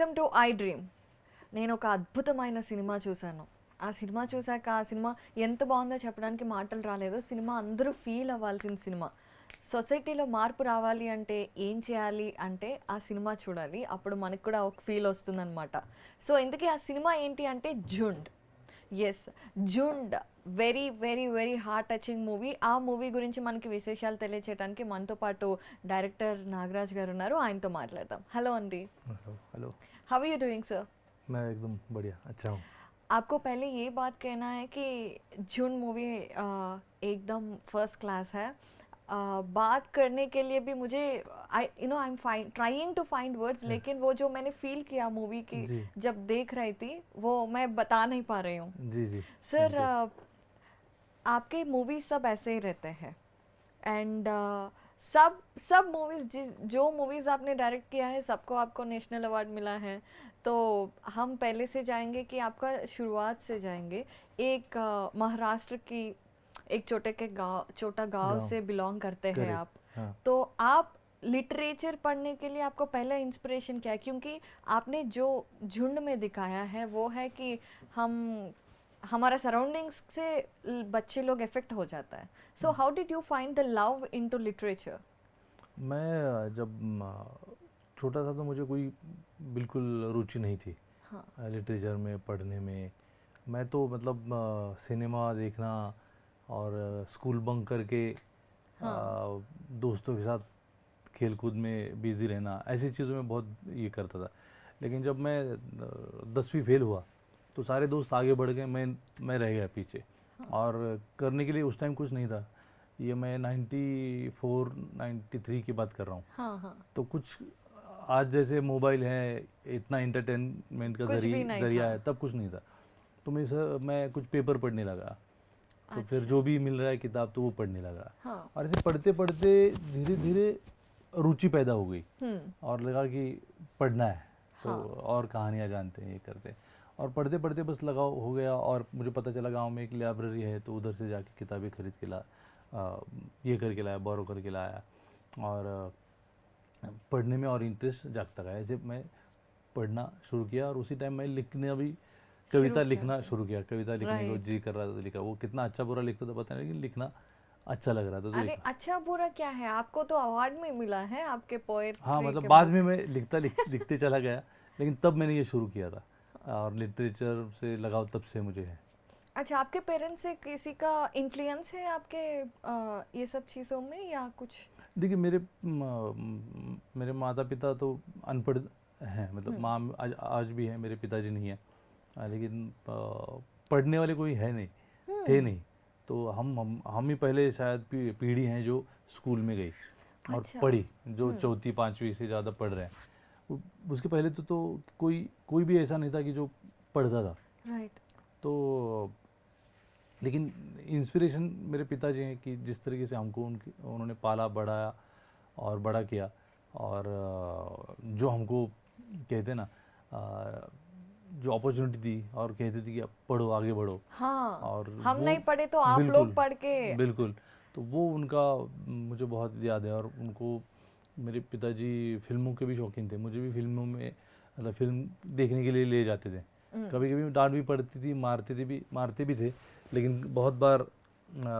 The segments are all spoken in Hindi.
Welcome to I dream. నేను ఒక అద్భుతమైన సినిమా చూశాను. ఆ సినిమా చూశాక ఆ సినిమా ఎంత బాగుందో చెప్పడానికి మాటలు రాలేదు. సినిమా అందరూ ఫీల్ అవ్వాల్సిన సినిమా. సొసైటీలో మార్పు రావాలి అంటే ఏం చేయాలి అంటే ఆ సినిమా చూడాలి. అప్పుడు మనకు కూడా ఒక ఫీల్ వస్తుందన్నమాట. సో ఇంతకీ ఆ సినిమా ఏంటి అంటే Jhund. Yes, Jhund very very very heart touching movie. ఆ మూవీ గురించి మనకి విశేషాలు తెలియచేయడానికి మనతో పాటు డైరెక్టర్ నాగరాజ్ గారు ఉన్నారు. ఆయనతో మాట్లాడదాం. హలో అండి. Hello hello. How are you doing sir? मैं एकदम बढ़िया अच्छा हूँ। आपको पहले ये बात कहना है कि जून मूवी एकदम फर्स्ट क्लास है. बात करने के लिए भी मुझे I I am trying to find words, लेकिन वो जो मैंने फील किया मूवी की जी जब देख रही थी वो मैं बता नहीं पा रही हूँ. जी जी सर, थैंक आपके मूवी सब ऐसे ही रहते हैं एंड सब सब मूवीज जो मूवीज आपने डायरेक्ट किया है सबको आपको नेशनल अवार्ड मिला है. तो हम पहले से जाएंगे कि आपका शुरुआत से जाएंगे. एक महाराष्ट्र की एक छोटा गांव गाँव से बिलोंग करते हैं करेक्ट आप. हाँ। तो आप लिटरेचर पढ़ने के लिए आपको पहला इंस्पिरेशन क्या है? क्योंकि आपने जो झुंड में दिखाया है वो है कि हम हमारा सराउंडिंग्स से बच्चे लोग इफेक्ट हो जाता है. So how did you find the love into literature? मैं जब छोटा था तो मुझे कोई बिल्कुल रुचि नहीं थी हाँ. लिटरेचर में पढ़ने में। मैं तो मतलब सिनेमा देखना और स्कूल बंक करके हाँ. दोस्तों के साथ खेल कूद में बिज़ी रहना, ऐसी चीज़ों में बहुत ये करता था। लेकिन जब मैं 10वीं फेल हुआ तो सारे दोस्त आगे बढ़ गए, मैं रह गया पीछे। हाँ. और करने के लिए उस टाइम कुछ नहीं था। ये मैं 94-93 की बात कर रहा हूँ। हाँ हाँ. तो कुछ आज जैसे मोबाइल है, इतना इंटरटेनमेंट का कुछ भी नहीं जरिया था. है, तब कुछ नहीं था। तो मैं कुछ पेपर पढ़ने लगा। तो फिर अच्छा. जो भी मिल रहा है किताब तो वो पढ़ने लगा। हाँ. और ऐसे पढ़ते पढ़ते धीरे धीरे रुचि पैदा हो गई और लगा कि पढ़ना है तो हाँ. और कहानियाँ जानते हैं, ये करते हैं। और पढ़ते पढ़ते बस लगाव हो गया और मुझे पता चला गांव में एक लाइब्रेरी है, तो उधर से जाके किताबें खरीद के ये करके लाया, बोरो करके लाया और पढ़ने में और इंटरेस्ट जागता गया। ऐसे मैं पढ़ना शुरू किया और उसी टाइम मैं लिखने भी कविता लिखना शुरू किया। कविता लिखने को जी कर रहा था तो लिखा। वो कितना अच्छा बुरा लिखता था पता नहीं, लेकिन लिखना अच्छा लग रहा था तो अरे लिखा। अच्छा बुरा क्या है, आपको तो अवार्ड में मिला है आपके पोएट्री हाँ मतलब के बाद बुक. में मैं लिखते चला गया, लेकिन तब मैंने ये शुरू किया था और लिटरेचर से लगाव तब से मुझे है। अच्छा, आपके पेरेंट्स से किसी का इन्फ्लुएंस है आपके ये सब चीज़ों में या कुछ? देखिए मेरे माता पिता तो अनपढ़ हैं, मतलब माँ आज भी है, मेरे पिताजी नहीं है। लेकिन पढ़ने वाले कोई है नहीं, थे नहीं। तो हम ही पहले शायद पीढ़ी हैं जो स्कूल में गई और अच्छा. पढ़ी, जो चौथी पांचवी से ज़्यादा पढ़ रहे हैं। उसके पहले तो कोई भी ऐसा नहीं था कि जो पढ़ता था. राइट. तो लेकिन इंस्पिरेशन मेरे पिताजी हैं कि जिस तरीके से हमको उन्होंने पाला बढ़ाया और बड़ा किया और जो हमको कहते हैं ना जो अपॉर्चुनिटी दी और कहते थे कि आप पढ़ो, आगे बढ़ो. हाँ. और हम वो नहीं पढ़े तो आप बिल्कुल लोग पढ़ के. बिल्कुल. तो वो उनका मुझे बहुत याद है। और उनको मेरे पिताजी फिल्मों के भी शौकीन थे। मुझे भी फिल्मों में मतलब फिल्म देखने के लिए ले जाते थे. कभी कभी डांट भी पड़ती थी, मारते भी थे, लेकिन बहुत बार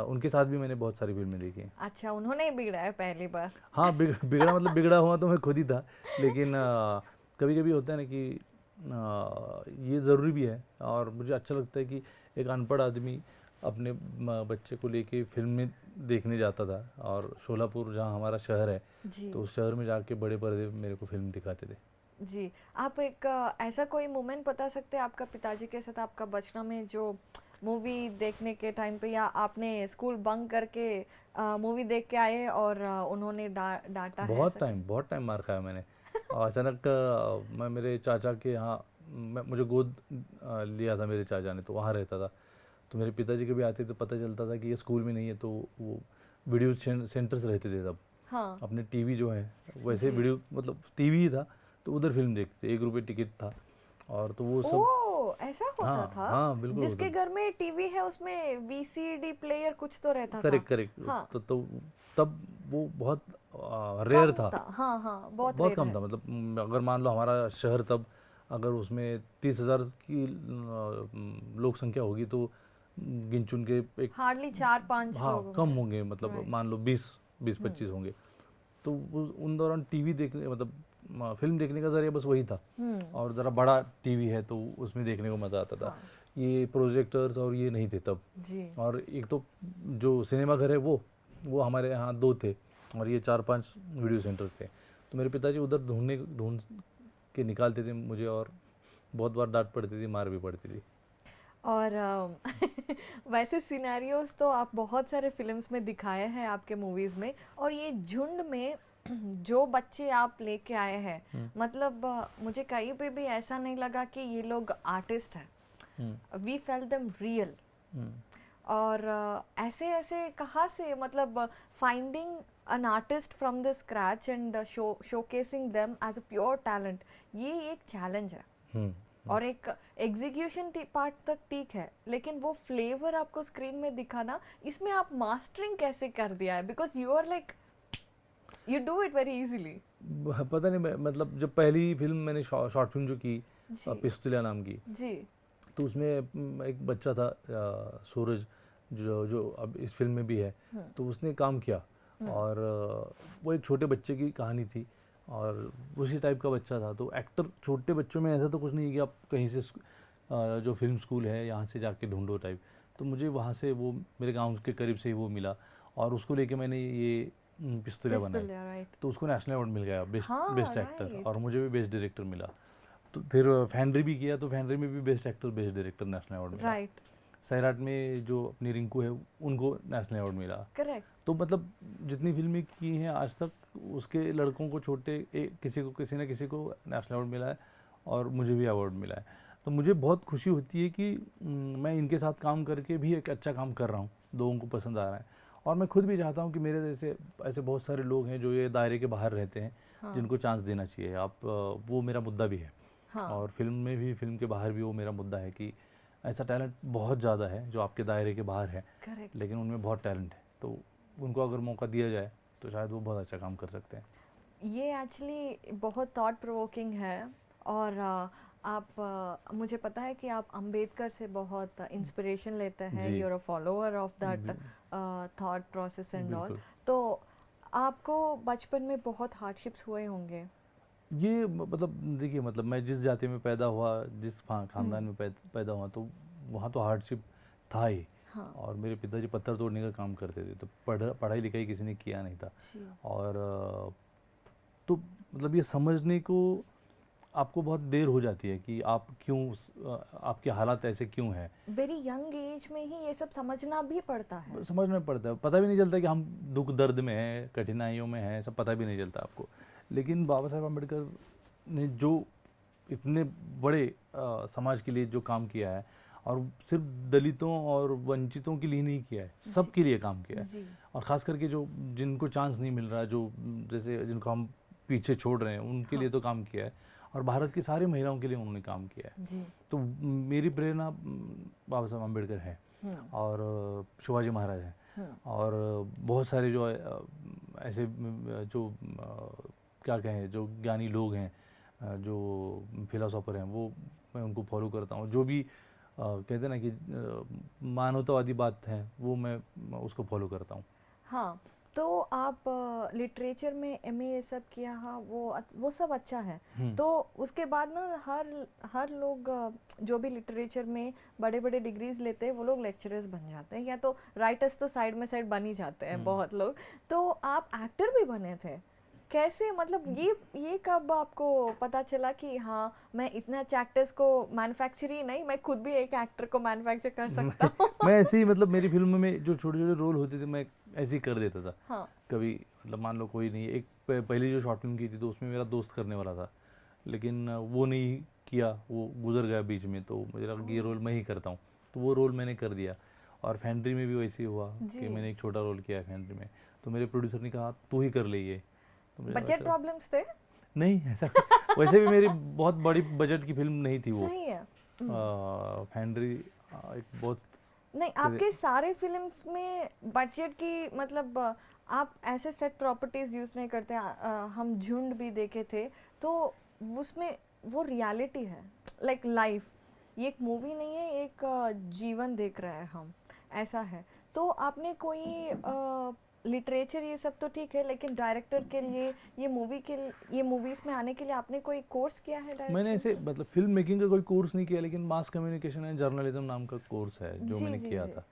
उनके साथ भी मैंने बहुत सारी फिल्में देखी हैं. अच्छा, उन्होंने ही बिगड़ा है पहली बार. हाँ बिगड़ा मतलब बिगड़ा हुआ तो मैं खुद ही था, लेकिन कभी कभी होता है ना कि ये ज़रूरी भी है। और मुझे अच्छा लगता है कि एक अनपढ़ आदमी अपने बच्चे को लेके फिल्म में देखने जाता था। और शोलापुर जहाँ हमारा शहर है, जी. तो उस शहर में जाके बड़े पर्दे मेरे को फिल्म दिखाते थे. जी, आप एक ऐसा कोई मोमेंट बता सकते हैं आपका पिताजी के साथ आपका बचपन में जो मूवी देखने के टाइम पे, या आपने स्कूल बंक करके मूवी देख के आए और उन्होंने डांटा है? बहुत टाइम मार खाया मैंने. और अचानक मैं मेरे चाचा के यहाँ, मुझे गोद लिया था मेरे चाचा ने, तो वहाँ रहता था. तो मेरे पिताजी कभी आते तो पता चलता था कि ये स्कूल में नहीं है, तो वो वीडियो सेंटर्स रहते थे तब. हाँ. अपने टीवी जो है वैसे वीडियो मतलब टीवी ही था, तो उधर फिल्म देखते थे. 1 रुपये टिकट था और तो वो सब. ओ, ऐसा होता हाँ था. हाँ बिल्कुल. जिसके घर में टीवी है उसमें वीसीडी प्लेयर कुछ तो रहता था. करेक्ट. हाँ. तो तब वो बहुत रेयर था. हाँ हाँ, बहुत बहुत रेयर कम है. था. मतलब अगर मान लो हमारा शहर तब अगर उसमें 30,000 की लोक संख्या होगी तो गिन चुन के एक, हार्डली 4-5 हाँ लोग कम होंगे। होंगे, मतलब Right. मान लो 20-25 होंगे। तो उन दौरान टीवी देखने, मतलब फिल्म देखने का जरिया बस वही था। और ज़रा बड़ा टीवी है तो उसमें देखने को मज़ा आता था। हाँ ये प्रोजेक्टर्स और ये नहीं थे तब। जी। और एक तो जो सिनेमा घर है वो हमारे यहाँ 2 थे, और ये 4-5 वीडियो सेंटर्स थे। तो मेरे पिताजी उधर ढूंढ के निकालते थे मुझे, और बहुत बार डांट पड़ती थी, मार भी पड़ती थी। और वैसे सिनेरियोस तो आप बहुत सारे फिल्म्स में दिखाए हैं आपके मूवीज़ में, और ये झुंड में जो बच्चे आप लेके आए हैं, मतलब मुझे कहीं पे भी ऐसा नहीं लगा कि ये लोग आर्टिस्ट हैं। We felt them real. और ऐसे ऐसे कहाँ से, मतलब finding an artist from the scratch and showcasing them as a pure talent, ये एक चैलेंज है। और एक एग्जीक्यूशन पार्ट तक ठीक है, लेकिन वो फ्लेवर आपको स्क्रीन में दिखाना, इसमें आप मास्टरिंग कैसे कर दिया है? Because you are like you do it very easily. पता नहीं, मतलब जब पहली फिल्म मैंने शॉर्ट फिल्म जो की जी पिस्तुलिया नाम की, जी। तो उसमें एक बच्चा था सूरज, जो अब इस फिल्म में भी है। तो उसने काम किया, और वो एक छोटे बच्चे की कहानी थी, और उसी टाइप का बच्चा था। तो एक्टर छोटे बच्चों में ऐसा तो कुछ नहीं है कि आप कहीं से जो फिल्म स्कूल है यहाँ से जाके ढूंढो टाइप। तो मुझे वहाँ से वो मेरे गांव के करीब से ही वो मिला, और उसको लेके मैंने ये पिस्तौलिया बनाई। राइट। तो उसको नेशनल अवार्ड मिल गया, बेस्ट हाँ बेस्ट एक्टर, राइट। और मुझे भी बेस्ट डायरेक्टर मिला। तो फिर फैंड्री भी किया, तो फैंड्री में भी best actor best director national award मिला। राइट। सैराट में जो अपनी रिंकू है उनको नेशनल अवार्ड मिला। करेक्ट। तो मतलब जितनी फिल्में की हैं आज तक, उसके लड़कों को किसी न किसी को नेशनल अवार्ड मिला है, और मुझे भी अवार्ड मिला है। तो मुझे बहुत खुशी होती है कि मैं इनके साथ काम करके भी एक अच्छा काम कर रहा हूँ, लोगों को पसंद आ रहा है। और मैं खुद भी चाहता हूँ कि मेरे जैसे ऐसे बहुत सारे लोग हैं जो ये दायरे के बाहर रहते हैं, जिनको चांस देना चाहिए। वो मेरा मुद्दा भी है। और फिल्म में भी, फिल्म के बाहर भी वो मेरा मुद्दा है कि ऐसा टैलेंट बहुत ज़्यादा है जो आपके दायरे के बाहर है, लेकिन उनमें बहुत टैलेंट है। तो उनको अगर मौका दिया जाए तो शायद वो बहुत अच्छा काम कर सकते हैं। ये एक्चुअली बहुत थॉट प्रोवोकिंग है। और मुझे पता है कि आप अंबेडकर से बहुत इंस्पिरेशन लेते हैं, you are a follower of that thought process and all. तो आपको बचपन में बहुत हार्डशिप्स हुए होंगे। ये मतलब देखिए, मतलब मैं जिस जाति में पैदा हुआ, जिस खानदान में पैदा हुआ, तो वहाँ तो हार्डशिप था ही। और मेरे पिताजी पत्थर तोड़ने का काम करते थे, तो पढ़ाई लिखाई किसी ने किया नहीं था। और तो मतलब ये समझने को आपको बहुत देर हो जाती है कि आप क्यों, आपके हालात ऐसे क्यों हैं। वेरी यंग एज में ही ये सब समझना भी पड़ता है। समझना पड़ता है, पता भी नहीं चलता कि हम दुख दर्द में हैं, कठिनाइयों में हैं, सब पता भी नहीं चलता आपको। लेकिन बाबा साहेब अम्बेडकर ने जो इतने बड़े समाज के लिए जो काम किया है, और सिर्फ दलितों और वंचितों के लिए नहीं किया है, सबके लिए काम किया है। और ख़ास करके जो जिनको चांस नहीं मिल रहा, जो जैसे जिनको हम पीछे छोड़ रहे हैं, उनके लिए तो काम किया है। और भारत की सारी महिलाओं के लिए उन्होंने काम किया है। तो मेरी प्रेरणा बाबा साहेब अम्बेडकर है, और शिवाजी महाराज हैं, और बहुत सारे जो ऐसे जो क्या कहें, जो ज्ञानी लोग हैं, जो फिलोसोफर हैं, वो मैं उनको फॉलो करता हूँ। जो भी कहते हैं ना कि मानवतावादी बात है, वो मैं उसको फॉलो करता हूँ। हाँ, तो आप लिटरेचर में एमए ये सब किया, हाँ वो सब अच्छा है। तो उसके बाद ना हर लोग जो भी लिटरेचर में बड़े बड़े डिग्रीज लेते हैं, वो लोग लेक्चरर्स बन जाते हैं, या तो राइटर्स तो साइड में साइड बन ही जाते हैं बहुत लोग। तो आप एक्टर भी बने थे, कैसे? मतलब ये कब आपको पता चला कि हाँ मैं इतने अच्छे एक्टर्स को मैन्युफैक्चर ही नहीं, मैं खुद भी एक एक्टर को मैन्युफैक्चर कर सकता हूँ? मैं ऐसे ही, मतलब मेरी फिल्म में जो छोटे छोटे रोल होते थे, मैं ऐसे ही कर देता था। हाँ। कभी मतलब मान लो कोई नहीं, एक पहली जो शॉर्ट फिल्म की थी, तो उसमें मेरा दोस्त करने वाला था, लेकिन वो नहीं किया, वो गुजर गया बीच में। तो मुझे लगा कि ये रोल मैं ही करता हूँ, तो वो रोल मैंने कर दिया। और फैंड्री में भी वैसे ही हुआ कि मैंने एक छोटा रोल किया फैंड्री में, तो मेरे प्रोड्यूसर ने कहा तू ही कर ले ये। बजट प्रॉब्लम्स थे? नहीं ऐसा वैसे भी मेरी बहुत बड़ी बजट की फिल्म नहीं थी वो। सही है। फैंड्री एक बहुत नहीं, आपके सारे फिल्म्स में बजट की, मतलब आप ऐसे सेट प्रॉपर्टीज यूज नहीं करते। हम झुंड भी देखे थे, तो उसमें वो रियलिटी है, लाइक लाइफ। ये एक मूवी नहीं है, एक जीवन देख रहे हैं हम, ऐसा है। तो आपने कोई लिटरेचर ये सब तो ठीक है, लेकिन डायरेक्टर के लिए ये मूवीज़ में आने के लिए आपने कोई कोर्स किया है मैंने डायरेक्शन ऐसे मतलब फिल्म मेकिंग का कोई कोर्स नहीं किया, लेकिन मास कम्युनिकेशन एंड जर्नलिज्म नाम का कोर्स है जो जी मैंने जी किया जी। था।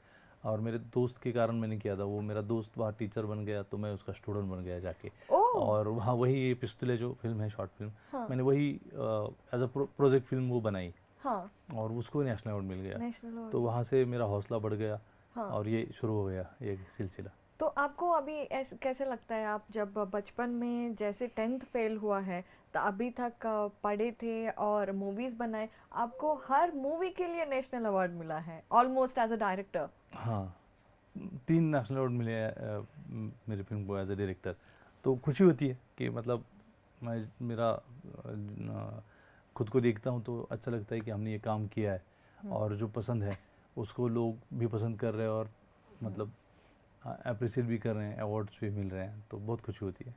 और मेरे दोस्त के कारण मैंने किया था, वो मेरा दोस्त वहाँ टीचर बन गया तो मैं उसका स्टूडेंट बन गया जाके। ओह। और वहाँ वही ये पिस्तुले जो फिल्म है, शॉर्ट फिल्म, हाँ मैंने वही एज अ प्रोजेक्ट फिल्म वो बनाई हाँ। और उसको नेशनल अवार्ड मिल गया। नेशनल। तो वहाँ से मेरा हौसला बढ़ गया हाँ। और ये शुरू हो गया ये सिलसिला। तो आपको अभी कैसे लगता है, आप जब बचपन में जैसे 10th फेल हुआ है तो अभी तक पढ़े थे और मूवीज़ बनाए, आपको हर मूवी के लिए नेशनल अवार्ड मिला है ऑलमोस्ट एज अ डायरेक्टर। हाँ, 3 नेशनल अवार्ड मिले हैं मेरी फिल्म को एज ए डायरेक्टर। तो खुशी होती है कि मतलब मैं मेरा खुद को देखता हूँ तो अच्छा लगता है कि हमने ये काम किया है और जो पसंद है उसको लोग भी पसंद कर रहे हैं और मतलब अप्रिशिएट भी कर रहे हैं, अवार्ड्स भी मिल रहे हैं, तो बहुत खुशी होती है।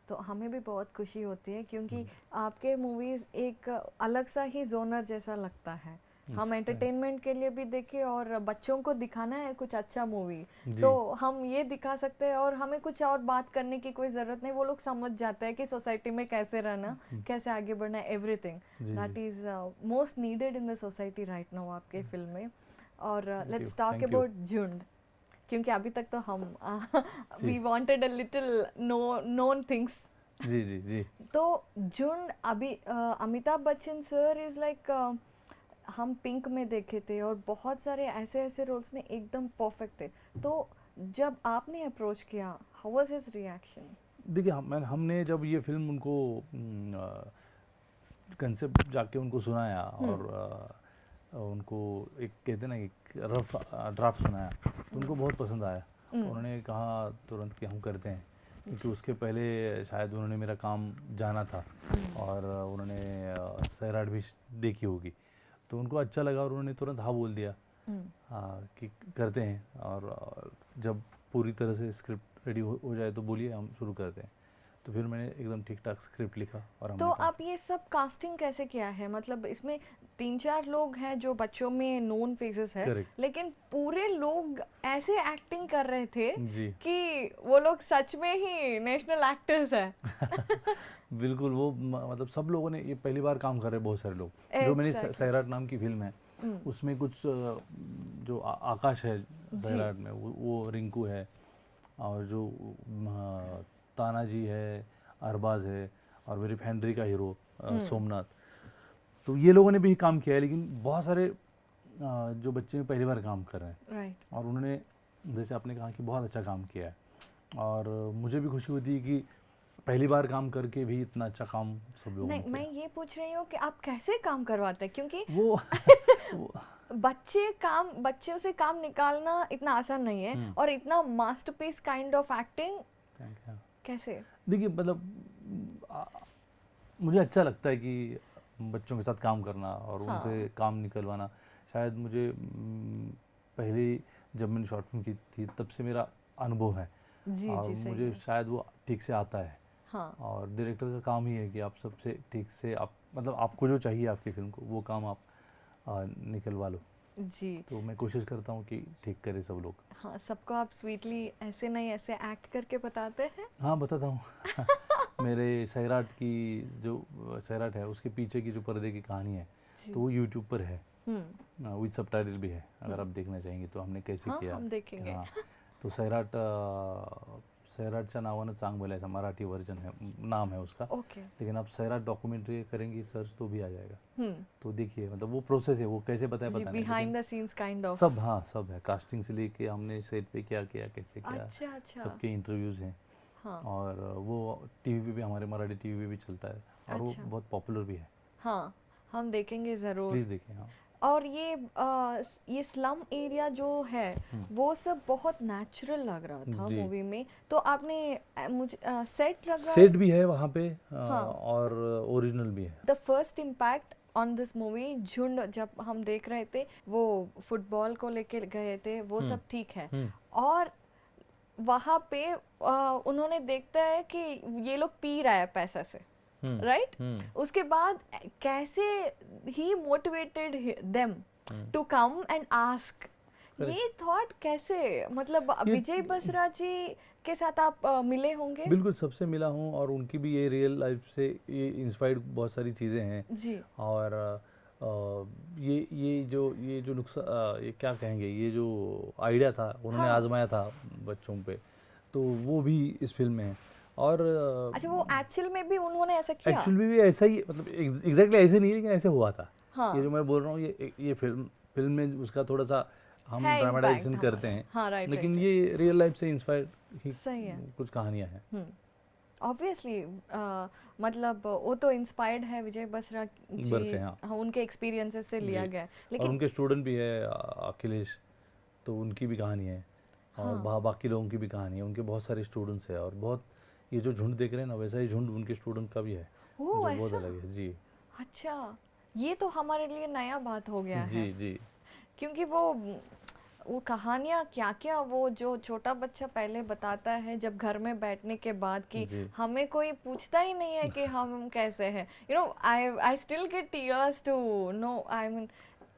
तो हमें भी बहुत खुशी होती है क्योंकि आपके मूवीज़ एक अलग सा ही जोनर जैसा लगता है। हम एंटरटेनमेंट के लिए भी देखें और बच्चों को दिखाना है कुछ अच्छा मूवी, तो हम ये दिखा सकते हैं और हमें कुछ और बात करने की कोई ज़रूरत नहीं। वो लोग समझ जाते हैं कि सोसाइटी में कैसे रहना, कैसे आगे बढ़ना है, everything that is most needed in the society right now आपके फिल्म में। और लेट्स टॉक अबाउट झुंड, क्योंकि अभी तक तो हम we wanted a little known things. जी जी जी। तो झुंड अभी Amitabh Bachchan sir is like, हम पिंक में देखे थे और बहुत सारे ऐसे ऐसे रोल्स में एकदम परफेक्ट थे। तो जब आपने अप्रोच किया, हाउ वाज हिज रिएक्शन? देखिए हमने जब ये फिल्म उनको कंसेप्ट जाके उनको सुनाया और उनको एक कहते हैं ना एक रफ ड्राफ्ट सुनाया तो उनको बहुत पसंद आया। उन्होंने कहा तुरंत कि हम करते हैं, क्योंकि उसके पहले शायद उन्होंने मेरा काम जाना था और उन्होंने सैराट भी देखी होगी, तो उनको अच्छा लगा और उन्होंने तुरंत हाँ बोल दिया कि करते हैं। और जब पूरी तरह से स्क्रिप्ट रेडी हो जाए तो बोलिए, हम शुरू करते हैं। तो फिर मैंने एकदम ठीक ठाक स्क्रिप्ट लिखा और हमने तो आप ये सब कास्टिंग कैसे किया है? मतलब इसमें 3-4 लोग हैं जो बच्चों में नोन फेसेस है, Correct. लेकिन पूरे लोग ऐसे एक्टिंग कर रहे थे जी कि वो लोग सच में ही नेशनल एक्टर्स हैं। बिल्कुल। वो मतलब सब लोगों ने ये पहली बार काम कर रहे हैं, बहुत सारे लोग। जो मैंने सैराट नाम की फिल्म है उसमें कुछ जो आकाश है सैराट में, वो रिंकू है, और जो तानाजी है, अरबाज है, और मेरी फैंड्री का हीरो सोमनाथ, तो ये लोगों ने भी काम किया है। लेकिन बहुत सारे जो बच्चे पहली बार काम कर रहे हैं राइट। और उन्होंने जैसे आपने कहा कि बहुत अच्छा काम किया है, और मुझे भी खुशी होती है कि पहली बार काम करके भी इतना अच्छा काम सब लोगों ने नहीं, मैं किया। ये पूछ रही हूँ कि आप कैसे काम करवाते हैं, क्योंकि वो बच्चों से काम निकालना इतना आसान नहीं है और इतना मास्टरपीस काइंड ऑफ एक्टिंग कैसे? देखिए मतलब मुझे अच्छा लगता है कि बच्चों के साथ काम करना और उनसे काम निकलवाना। शायद मुझे पहले जब मैंने शॉर्ट फिल्म की थी तब से मेरा अनुभव है जी और जी सही मुझे है। शायद वो ठीक से आता है। हाँ। और डायरेक्टर का काम ही है कि आप सबसे ठीक से आप मतलब आपको जो चाहिए आपकी फिल्म को वो काम आप निकलवा लो। जी। तो मैं कोशिश करता हूँ कि ठीक करे सब लोग। हाँ, सबको आप स्वीटली ऐसे नहीं ऐसे एक्ट करके बताते हैं। हाँ बताता हूँ। मेरे सैराट की जो सैराट है उसके पीछे की जो पर्दे की कहानी है तो वो यूट्यूब पर है, विद सबटाइटल भी है, अगर आप देखना चाहेंगे तो हमने कैसे हाँ, किया। हम देखेंगे। हाँ, तो सैराटच्या नावानं चांगलं ऐसा मराठी वर्जन है, नाम है उसका। ओके। लेकिन आप सैराट डॉक्यूमेंट्री करेंगी सर्च तो भी आ जाएगा। तो देखिए मतलब वो प्रोसेस है, वो कैसे पता है जी, पता नहीं, बिहाइंड लेकिन द सीन्स काइंड ऑफ। सब हाँ सब है। कास्टिंग से लेके हमने सेट पे क्या किया, कैसे किया, अच्छा अच्छा। सबके इंटरव्यूज़ हैं। हाँ और वो टीवी पे भी, हमारे मराठी टीवी पे भी चलता है और अच्छा। वो बहुत पॉपुलर भी है। हाँ, हम देखेंगे ज़रूर। प्लीज़ देखें। हाँ और ये स्लम एरिया जो है वो सब बहुत नेचुरल लग रहा था जी। मूवी में। तो आपने मुझे सेट लगा सेट भी है वहाँ पे हाँ। और ओरिजिनल भी है। The first impact on this movie झुंड, जब हम देख रहे थे वो फुटबॉल को लेके गए थे, वो सब ठीक है। और वहाँ पे उन्होंने देखता है कि ये लोग पी रहा है पैसा से, राइट? उसके बाद कैसे ही motivated them to come and ask, ये थॉट कैसे, मतलब विजय बसरा जी के साथ आप मिले होंगे? बिल्कुल, सबसे मिला हूँ और उनकी भी ये रियल लाइफ से ये इंस्पायर्ड बहुत सारी चीज़ें हैं जी। और ये जो ये क्या कहेंगे, ये जो आइडिया था उन्होंने हाँ। आजमाया था बच्चों पे, तो वो भी इस फिल्म में है। और अच्छा, वो एक्चुअल में भी उन्होंने ऐसा किया? एक्चुअली भी ऐसा ही, मतलब एग्जैक्टली ऐसे नहीं है लेकिन ऐसे हुआ था। हाँ। ये जो मैं बोल रहा हूँ ये फिल्म में उसका थोड़ा सा हम है ड्रामेटाइजेशन impact करते हमारा। हैं, हाँ, राइट लेकिन राइट ये रियल लाइफ से इंस्पायर्ड ही सही है। कुछ कहानियाँ हैं। ऑब्वियसली मतलब वो तो इंस्पायर्ड है विजय बसरा बर जी, से, हाँ। हाँ, उनके एक्सपीरियंसेस से लिया जी। गया है। और लेकिन उनके स्टूडेंट भी है अखिलेश, तो उनकी भी कहानी है और हाँ। बाकी लोगों की भी कहानी है। उनके बहुत सारे स्टूडेंट्स हैं और बहुत, ये जो झुंड देख रहे हैं ना वैसा ही झुंड उनके स्टूडेंट का भी है, ओ जो बहुत ऐसा? अलग है। जी अच्छा, ये तो हमारे लिए नया बात हो गया है, जी जी क्योंकि वो कहानियाँ क्या क्या, वो जो छोटा बच्चा पहले बताता है जब घर में बैठने के बाद कि जी हमें कोई पूछता ही नहीं है कि हम कैसे हैं, you know, I still get tears to know, I mean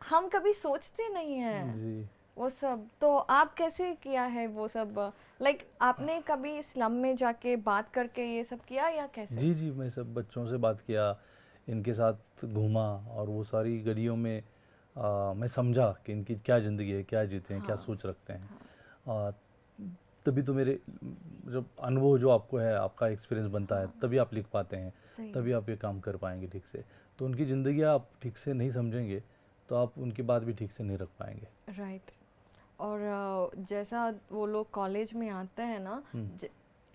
हम कभी सोचते नहीं हैं जी वो सब। तो आप कैसे किया है वो सब, लाइक आपने कभी स्लम में जाके बात करके ये सब किया या कैसे? जी जी मैं सब बच्चों से बात किया, इनके साथ घूमा और वो सारी गलियों में मैं समझा कि इनकी क्या ज़िंदगी है, क्या जीते हैं, क्या हाँ। सोच रखते हैं। हाँ। आ, तभी तो मेरे जो अनुभव जो आपको है, आपका एक्सपीरियंस बनता है, हाँ तभी आप लिख पाते हैं, सही तभी है। आप ये काम कर पाएंगे ठीक से। तो उनकी ज़िंदगी आप ठीक से नहीं समझेंगे तो आप उनकी बात भी ठीक से नहीं रख पाएंगे। राइट। और जैसा वो लोग कॉलेज में आते हैं ना,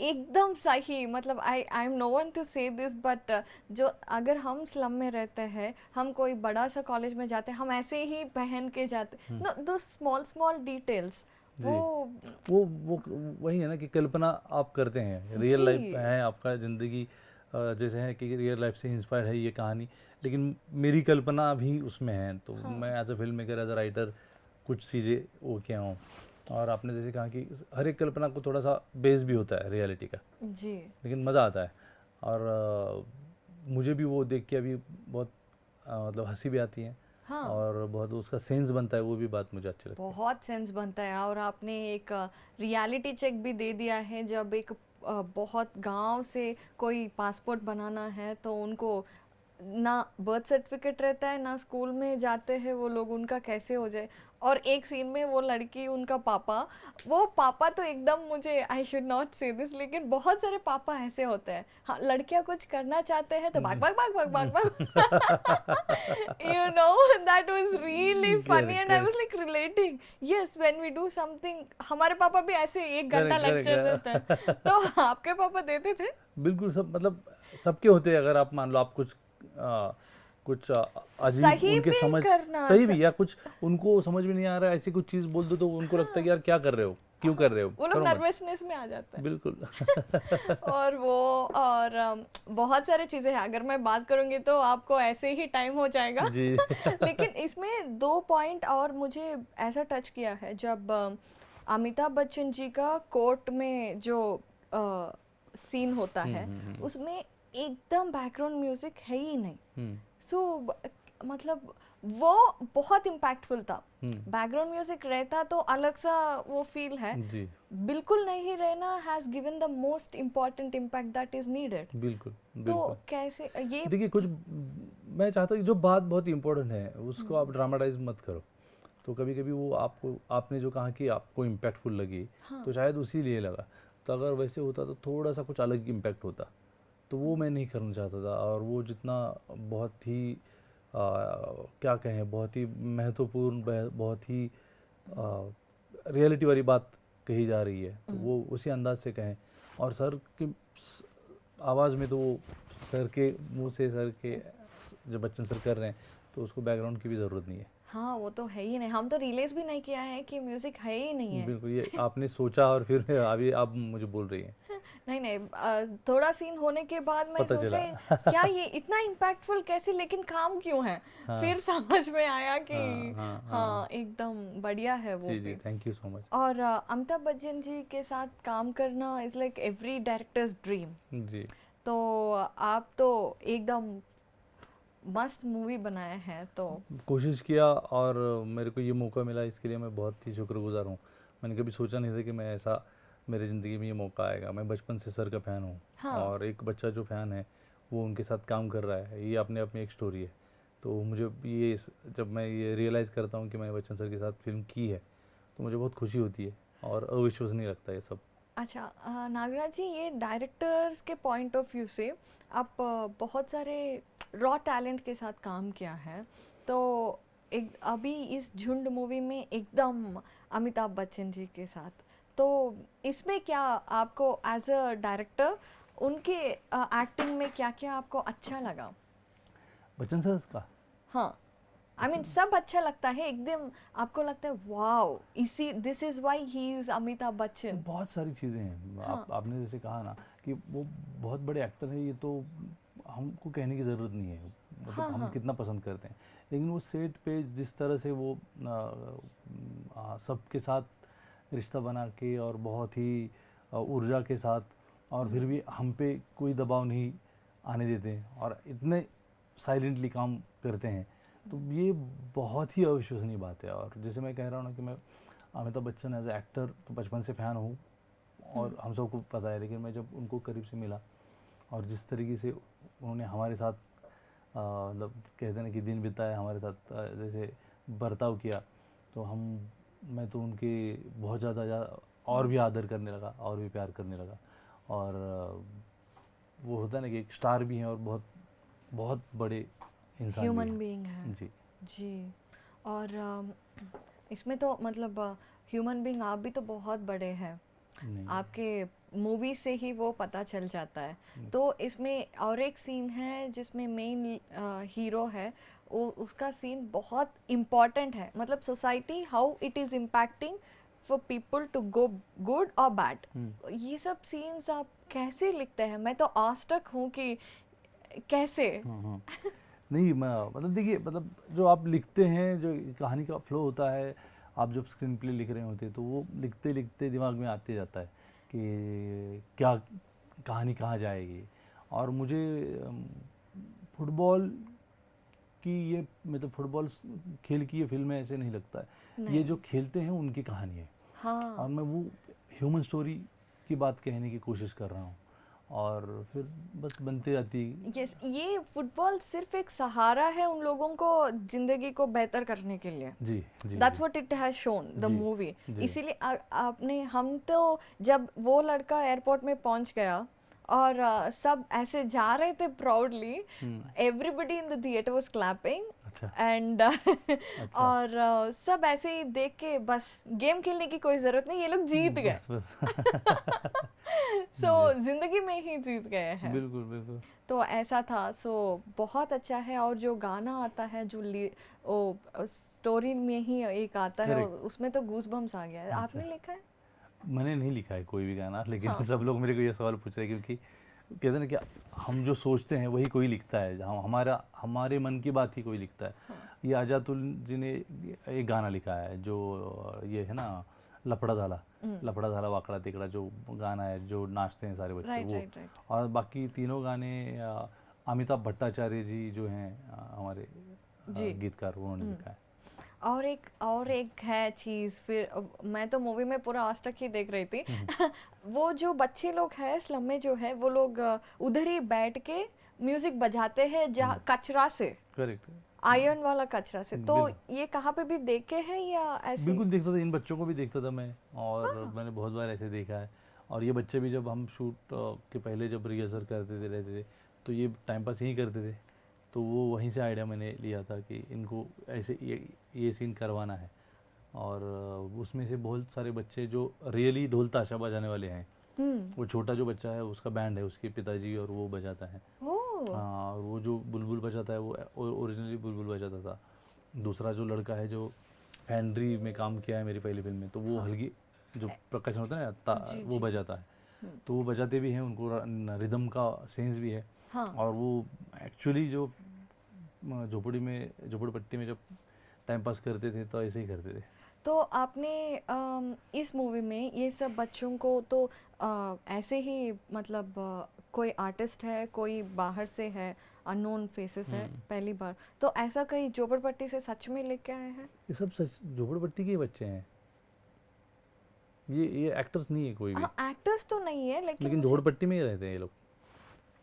एकदम सही, मतलब I am no one to say this, but जो अगर हम स्लम में रहते हैं, हम कोई बड़ा सा कॉलेज में जाते हैं, हम ऐसे ही पहन के जाते, नो दो स्मॉल स्मॉल डिटेल्स, वो जी वो वही है ना कि कल्पना आप करते हैं, रियल लाइफ जी। है आपका ज़िंदगी जैसे है कि रियल लाइफ से इंस्पायर्ड है ये कहानी, लेकिन मेरी कल्पना भी उसमें है। तो हाँ। मैं as a film maker, as a writer कुछ चीज़ें वो किया हूँ। और आपने जैसे कहा कि हर एक कल्पना को थोड़ा सा बेस भी होता है रियलिटी का, जी। लेकिन मज़ा आता है। और मुझे भी वो देख के अभी बहुत मतलब हंसी भी आती है हाँ, और बहुत उसका सेंस बनता है, वो भी बात मुझे अच्छी लगती है। बहुत सेंस बनता है। और आपने एक रियलिटी चेक भी दे दिया है, जब एक बहुत गांव से कोई पासपोर्ट बनाना है तो उनको ना बर्थ सर्टिफिकेट रहता है, ना स्कूल में जाते हैं वो लोग, उनका कैसे हो जाए। और एक सीन में वो लड़की, उनका पापा, वो पापा तो एकदम, मुझे आई शुड नॉट से दिस, लेकिन बहुत सारे पापा ऐसे होते हैं, हाँ, लड़कियां कुछ करना चाहते हैं तो भाग भाग भाग भाग भाग भाग you know, that was really funny correct and I was correct like relating, yes, when we do something, हमारे पापा भी ऐसे 1 घंटा करेक्ट लेक्चर देते हैं, करेक्ट तो आपके पापा देते थे? बिल्कुल, सब मतलब सबके होते हैं। अगर आप मान लो आप कुछ अजीब सही उनके भी समझ, करना सही भी, या कुछ उनको समझ में नहीं आ रहा है, ऐसी कुछ चीज़ बोल दो तो उनको लगता है कि यार क्या कर रहे हो, क्यों कर हाँ, रहे हो, वो लोग करो मत। नर्वसनेस में आ जाते हैं। बिल्कुल और वो, और बहुत सारी चीज़ें हैं, अगर मैं बात करूँगी तो आपको ऐसे ही टाइम हो जाएगा। जी लेकिन इसमें 2 पॉइंट और मुझे ऐसा टच किया है, जब अमिताभ बच्चन जी का कोर्ट में जो सीन होता है, उसमें एकदम बैकग्राउंड म्यूजिक है ही नहीं। हम्म सो मतलब वो बहुत इम्पैक्टफुल था। हम्म, बैकग्राउंड म्यूजिक रहता तो अलग सा वो फील है, जी बिल्कुल नहीं रहना has given the most important impact that is needed. बिल्कुल तो बिल्कुल। कैसे ये? देखिए कुछ, मैं चाहता हूँ कि जो बात बहुत इंपॉर्टेंट है उसको आप ड्रामाटाइज मत करो। तो कभी कभी वो आपको, आपने जो कहा कि आपको इम्पैक्टफुल लगी, हाँ। तो शायद उसी लिए लगा। तो अगर वैसे होता तो थोड़ा सा कुछ अलग इम्पैक्ट होता, तो वो मैं नहीं करना चाहता था। और वो जितना बहुत ही क्या कहें, बहुत ही महत्वपूर्ण, बहुत ही रियलिटी वाली बात कही जा रही है, तो वो उसी अंदाज से कहें। और सर की आवाज़ में तो वो सर के मुंह से, सर के जब बच्चन सर कर रहे हैं तो उसको बैकग्राउंड की भी ज़रूरत नहीं है। हाँ, वो तो है ही नहीं, हम तो रियलाइज भी नहीं किया है कि म्यूजिक है ही नहीं है। बिल्कुल, ये आपने सोचा और फिर अभी आप मुझे बोल रही हैं, नहीं नहीं, थोड़ा सीन होने के बाद मैं पता सोच चला रही क्या ये इतना इम्पैक्टफुल कैसे, लेकिन काम क्यों है, हाँ फिर समझ में आया कि हाँ हाँ हाँ, हाँ। एकदम बढ़िया है वो जी जी, भी। Thank you so much. और अमिताभ बच्चन जी के साथ काम करना is like every director's dream. जी तो आप तो एकदम मस्त मूवी बनाए हैं तो कोशिश किया और मेरे को ये मौका मिला, इसके लिए मैं बहुत ही शुक्रगुजार हूँ। मैंने कभी सोचा नहीं था कि मैं ऐसा, मेरे ज़िंदगी में ये मौका आएगा। मैं बचपन से सर का फ़ैन हूँ हाँ। और एक बच्चा जो फ़ैन है वो उनके साथ काम कर रहा है, ये अपने आप में एक स्टोरी है। तो मुझे ये जब मैं ये रियलाइज़ करता हूँ कि मैंने बच्चन सर के साथ फ़िल्म की है तो मुझे बहुत खुशी होती है और अविश्वसनीय लगता है ये सब। अच्छा, नागराज जी, ये डायरेक्टर्स के पॉइंट ऑफ व्यू से आप बहुत सारे रॉ टैलेंट के साथ काम किया है, तो एक अभी इस झुंड मूवी में एकदम अमिताभ बच्चन जी के साथ, तो इसमें क्या आपको एज अ डायरेक्टर उनके एक्टिंग में क्या क्या आपको अच्छा लगा? बच्चन सर का हाँ, आई मीन सब अच्छा लगता है एकदम, आपको लगता है वाओ, इसी this is why he is Amitabh Bachchan. बहुत सारी चीज़ें हैं। हाँ। आपने जैसे कहा ना कि वो बहुत बड़े एक्टर हैं, ये तो हमको कहने की ज़रूरत नहीं है, मतलब हाँ। हम हाँ। कितना पसंद करते हैं। लेकिन वो सेट पे जिस तरह से वो सबके साथ रिश्ता बना के और बहुत ही ऊर्जा के साथ, और फिर भी हम पे कोई दबाव नहीं आने देते हैं और इतने साइलेंटली काम करते हैं, तो ये बहुत ही अविश्वसनीय बात है। और जैसे मैं कह रहा हूँ ना कि मैं Amitabh Bachchan as a actor तो बचपन से फ़ैन हूँ और हम सबको पता है, लेकिन मैं जब उनको करीब से मिला और जिस तरीके से उन्होंने हमारे साथ मतलब कहते हैं ना कि दिन बिताया हमारे साथ, जैसे बर्ताव किया, तो मैं तो उनके बहुत ज़्यादा और भी आदर करने लगा और भी प्यार करने लगा। और वो होता है ना कि एक स्टार भी हैं और बहुत बहुत बड़े इंसान भी ह्यूमन हैं। बीइंग है। जी। जी। और इसमें तो मतलब ह्यूमन बीइंग आप भी तो बहुत बड़े हैं, नहीं। आपके मूवी से ही वो पता चल जाता है। तो इसमें और एक सीन है जिसमें मेन हीरो है, वो उसका सीन बहुत इम्पॉर्टेंट है, मतलब society how it is impacting for people to go good और बैड। ये सब सीन्स आप कैसे लिखते हैं? मैं तो आज तक हूँ कि कैसे। नहीं, मैं मतलब देखिए, मतलब जो आप लिखते हैं, जो कहानी का फ्लो होता है, आप जब स्क्रीन प्ले लिख रहे होते हैं तो वो लिखते लिखते दिमाग में आते जाता है कि क्या कहानी कहाँ जाएगी। और मुझे फुटबॉल की ये, मतलब फुटबॉल खेल की ये फिल्म है ऐसे नहीं लगता है, ये नहीं। जो खेलते हैं उनकी कहानी है। और हाँ। मैं वो ह्यूमन स्टोरी की बात कहने की कोशिश कर रहा हूँ और फिर बस बनते जाती। यस, ये फुटबॉल सिर्फ एक सहारा है उन लोगों को जिंदगी को बेहतर करने के लिए। जी जी दैट्स जी what it has shown the जी मूवी। जी। इसीलिए आपने, हम तो जब वो लड़का एयरपोर्ट में पहुंच गया और सब ऐसे जा रहे थे proudly, everybody in the theatre was clapping अच्छा एंड अच्छा। और सब ऐसे ही देख के बस गेम खेलने की कोई जरूरत नहीं, ये लोग जीत गए। बस बस सो जी, जिंदगी में ही जीत गए हैं। बिल्कुल बिल्कुल। तो ऐसा था, सो बहुत अच्छा है। और जो गाना आता है जो ओ स्टोरी में ही एक आता है, करेक्ट। उसमें तो गूज बम्स आ गया है। अच्छा, आपने लिखा है? मैंने नहीं लिखा है कोई भी गाना, लेकिन हाँ। सब लोग मेरे को ये सवाल पूछ रहे हैं क्योंकि कहते हैं ना कि हम जो सोचते हैं वही कोई लिखता है, हम हमारे मन की बात ही कोई लिखता है। हाँ। ये आजातुल जी ने एक गाना लिखा है जो ये है ना, लफड़ा झाला, लफड़ा झाला वाकड़ा तिकड़ा, जो गाना है जो नाचते हैं सारे बच्चे राइट वो। Right right. और बाकी तीनों गाने अमिताभ भट्टाचार्य जी जो हैं हमारे जी। गीतकार, उन्होंने लिखा है। और एक है चीज़, फिर मैं तो मूवी में पूरा आज तक ही देख रही थी। वो जो बच्चे लोग हैं स्लम में जो है, वो लोग उधर ही बैठ के म्यूजिक बजाते हैं जहाँ कचरा से, करेक्ट। आयरन वाला कचरा से। तो बिल्कुल ये कहाँ पे भी देखे हैं या ऐसे ही? बिल्कुल देखता था, इन बच्चों को भी देखता था मैं, और हाँ। मैंने बहुत बार ऐसे देखा है। और ये बच्चे भी जब हम शूट के पहले जब रिहर्सल करते थे रहते थे तो ये टाइम पास यही करते थे, तो वो वहीं से आइडिया मैंने लिया था कि इनको ऐसे ये सीन करवाना है। और उसमें से बहुत सारे बच्चे जो रियली ढोल ताशा बजाने वाले हैं, वो छोटा जो बच्चा है उसका बैंड है, उसके पिताजी और वो बजाता है। ओह। हाँ, और वो जो बुलबुल बजाता है वो ओरिजिनली बुलबुल बजाता था। दूसरा जो लड़का है जो फैंड्री में काम किया है मेरी पहली फिल्म में, तो वो हाँ। हल्की जो प्रकशन होता है ना जी वो जी जी। बजाता है। तो वो बजाते भी हैं, उनको रिदम का सेंस भी है। हाँ। और वो एक्चुअली जो झोपड़पट्टी में जब टाइम पास करते थे तो ऐसे ही करते थे। तो आपने इस मूवी में ये सब बच्चों को तो ऐसे ही मतलब कोई आर्टिस्ट है, कोई बाहर से है, अननोन फेसेस है पहली बार, तो ऐसा कहीं झोपड़पट्टी से सच में लेके आए हैं? ये सब सच झोपड़पट्टी के ही बच्चे हैं, ये एक्टर्स नहीं है कोई भी। हाँ, एक्टर्स तो नहीं है लेकिन लेकिन झोपड़पट्टी में ही रहते हैं ये लोग।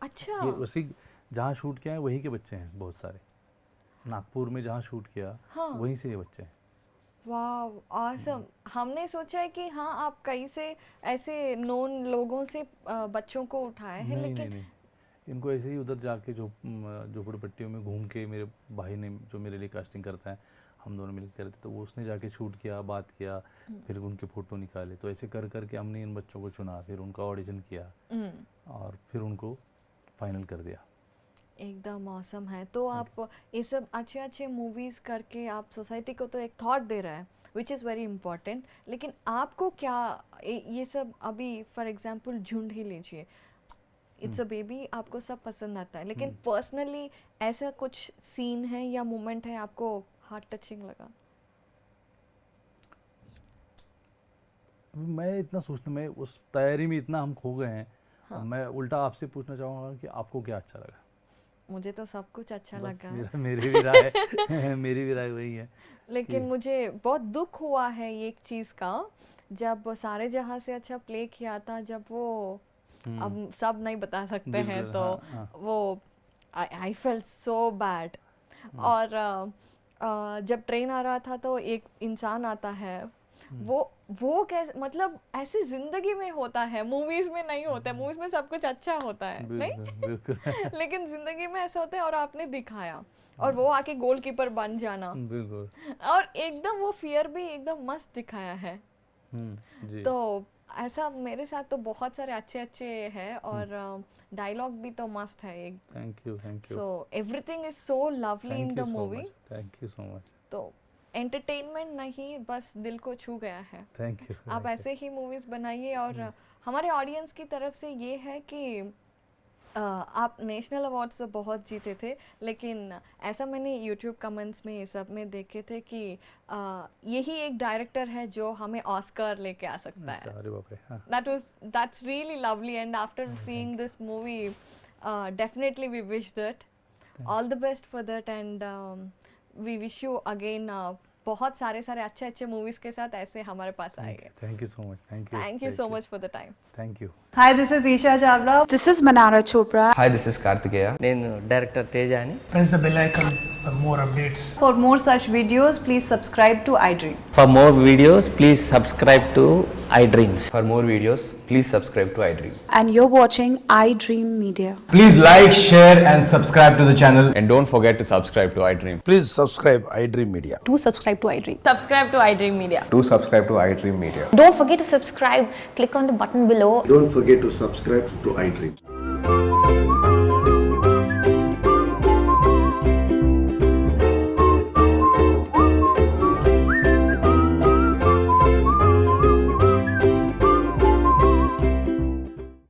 अच्छा, ये उसी जहाँ शूट किया है वहीं के बच्चे हैं बहुत सारे। नागपुर में जहाँ शूट किया हाँ। वहीं से ये बच्चे हैं। वाह ऑसम। हमने सोचा है कि हाँ आप कहीं से ऐसे नोन लोगों से बच्चों को उठाए हैं, नहीं लेकिन नहीं, इनको ऐसे ही उधर जाके झोपड़पट्टियों में घूम के, मेरे भाई ने जो मेरे लिए कास्टिंग करता है, हम दोनों मिलकर करते, तो वो उसने जाके शूट किया, बात किया, फिर उनके फ़ोटो निकाले, तो ऐसे कर कर के हमने इन बच्चों को चुना, फिर उनका ऑडिशन किया और फिर उनको फाइनल कर दिया। एकदम मौसम है। तो आप ये सब अच्छे अच्छे मूवीज़ करके आप सोसाइटी को तो एक थॉट दे रहे हैं विच इज़ वेरी इंपॉर्टेंट, लेकिन आपको क्या ये सब, अभी फॉर एग्जांपल झुंड ही लीजिए, इट्स अ बेबी, आपको सब पसंद आता है, लेकिन पर्सनली ऐसा कुछ सीन है या मोमेंट है आपको हार्ट टचिंग लगा? मैं इतना सोचता, मैं उस तैयारी में इतना हम खो गए हैं। हाँ। मैं उल्टा आपसे पूछना चाहूँगा कि आपको क्या अच्छा लगा? मुझे तो सब कुछ अच्छा बस लगा है, मेरी भी राय मेरी भी राय वही है। लेकिन मुझे बहुत दुख हुआ है ये एक चीज़ का, जब सारे जहाँ से अच्छा प्ले किया था, जब वो अब सब नहीं बता सकते हैं, बिल्कुल, तो हाँ, हाँ। वो आई फेल्ट सो बैड। और जब ट्रेन आ रहा था तो एक इंसान आता है, वो कैसे, मतलब ऐसी जिंदगी में होता है, मूवीज में नहीं होता है, मूवीज में सब कुछ अच्छा होता है नहीं बिल्कुल लेकिन जिंदगी में ऐसा होता है, और आपने दिखाया, और वो आके गोलकीपर बन जाना, बिल्कुल। और एकदम वो फियर भी एकदम मस्त दिखाया है। जी। तो ऐसा मेरे साथ तो बहुत सारे अच्छे अच्छे हैं, और डायलॉग भी तो मस्त है एक। Thank you so everything is so lovely in the movie. Thank you so much. तो एंटरटेनमेंट नहीं, बस दिल को छू गया है। Thank you. आप ऐसे ही मूवीज बनाइए, और हमारे ऑडियंस की तरफ से ये है कि आप नेशनल अवार्ड्स तो बहुत जीते थे, लेकिन ऐसा मैंने यूट्यूब कमेंट्स में ये सब में देखे थे कि यही एक डायरेक्टर है जो हमें ऑस्कर लेके आ सकता है। अरे बाप रे, हाँ। That's really lovely, and after seeing this movie, definitely we wish that all the best for that, and we wish you again बहुत सारे अच्छे अच्छे मूवीज के साथ ऐसे हमारे पास आएंगे। Thank you so much. Thank you so much for the time. Thank you. Hi, this is Isha Chavla. This is Manara Chopra. Hi, this is Kartikeya. నేను డైరెక్టర్ తేజ అని. Press the bell icon for more updates. For more such videos, please subscribe to iDream. For more videos, please subscribe to iDreams. For more videos, please subscribe to iDream. And you're watching iDream Media. Please like, share and subscribe to the channel. And don't forget to subscribe to iDream. Please subscribe iDream Media. Do subscribe to iDream. Subscribe to iDream Media. Do subscribe to iDream Media. Don't forget to subscribe. Click on the button below. Don't forget to subscribe to iDream.